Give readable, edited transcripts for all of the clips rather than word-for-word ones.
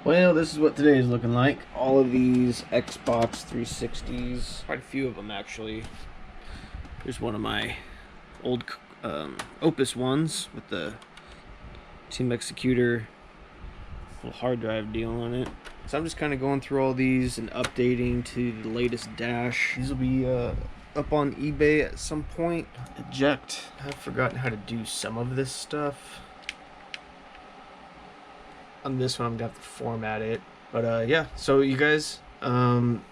Well, this is what today is looking like. All of these Xbox 360s, quite a few of them actually. Here's one of my old Opus ones with the Team Executor little hard drive deal on it. So I'm just kind of going through all these and updating to the latest dash. These will be up on eBay at some point. Eject. I've forgotten how to do some of this stuff. On this one I'm gonna have to format it, but yeah, so you guys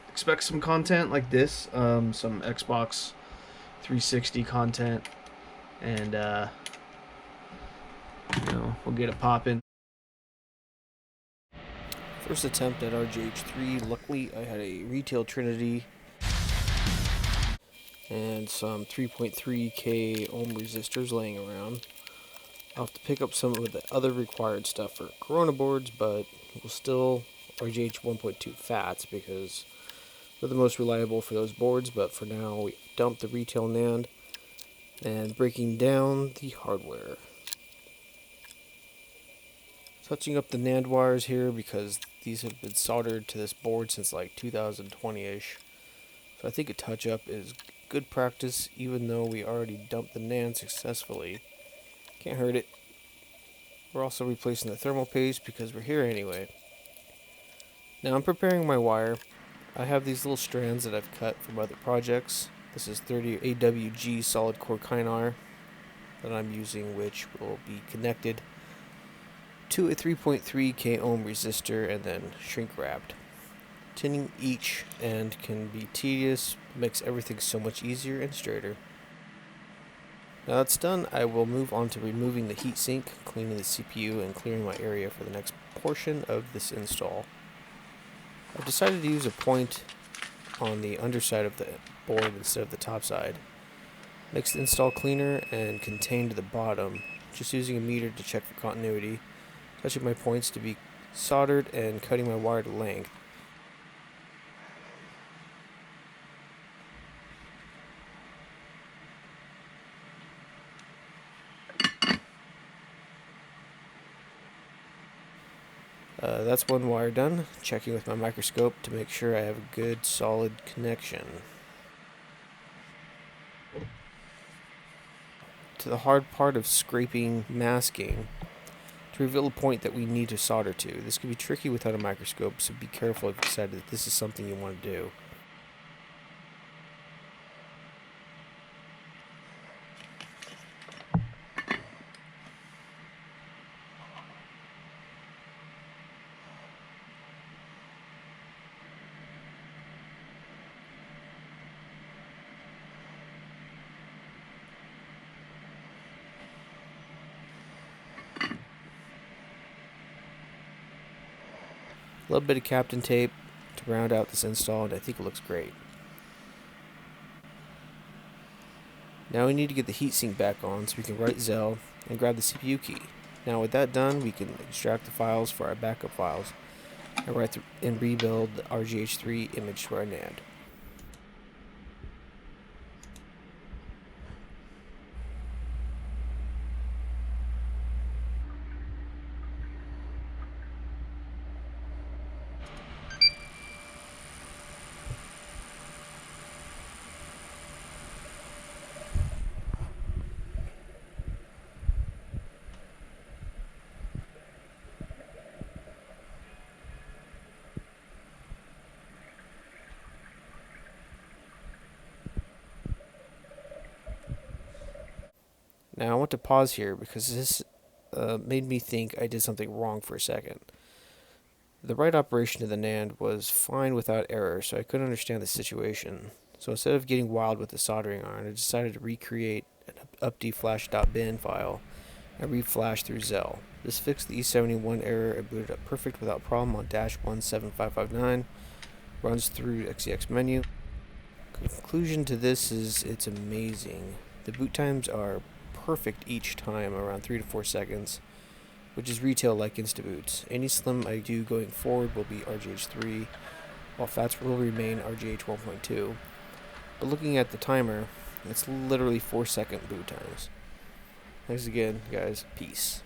expect some content like this, some Xbox 360 content, and we'll get it popping. First attempt at RGH3. Luckily I had a retail Trinity and some 3.3k ohm resistors laying around. I'll have to pick up some of the other required stuff for Corona boards, but we'll still RGH 1.2 FATs because they're the most reliable for those boards. But for now, we dump the retail NAND and breaking down the hardware. Touching up the NAND wires here because these have been soldered to this board since like 2020-ish. So I think a touch-up is good practice even though we already dumped the NAND successfully. Can't hurt it. We're also replacing the thermal paste because we're here anyway. Now I'm preparing my wire. I have these little strands that I've cut from other projects. This is 30 AWG solid core Kynar that I'm using, which will be connected to a 3.3k ohm resistor and then shrink wrapped. Tinning each end can be tedious, makes everything so much easier and straighter. Now that's done, I will move on to removing the heatsink, cleaning the CPU, and clearing my area for the next portion of this install. I've decided to use a point on the underside of the board instead of the top side. Makes the install cleaner and contained to the bottom, just using a meter to check for continuity, touching my points to be soldered, and cutting my wire to length. That's one wire done. Checking with my microscope to make sure I have a good solid connection. To the hard part of scraping masking to reveal a point that we need to solder to. This can be tricky without a microscope, so be careful if you decide that this is something you want to do. A little bit of Captain tape to round out this install, and I think it looks great. Now we need to get the heatsink back on so we can write ZELL and grab the CPU key. Now with that done, we can extract the files for our backup files and write and rebuild the RGH3 image to our NAND. Now I want to pause here because this made me think I did something wrong for a second. The right operation of the NAND was fine without error, so I couldn't understand the situation. So instead of getting wild with the soldering iron, I decided to recreate an updflash.bin file and reflash through ZELL. This fixed the E71 error and booted up perfect without problem on dash 17559. Runs through XEX menu. Conclusion to this is it's amazing. The boot times are perfect each time, around 3 to 4 seconds, which is retail like instaboots. Any slim I do going forward will be RGH3, while FATs will remain RGH 1.2. But looking at the timer, it's literally 4-second boot times. Thanks again, guys. Peace.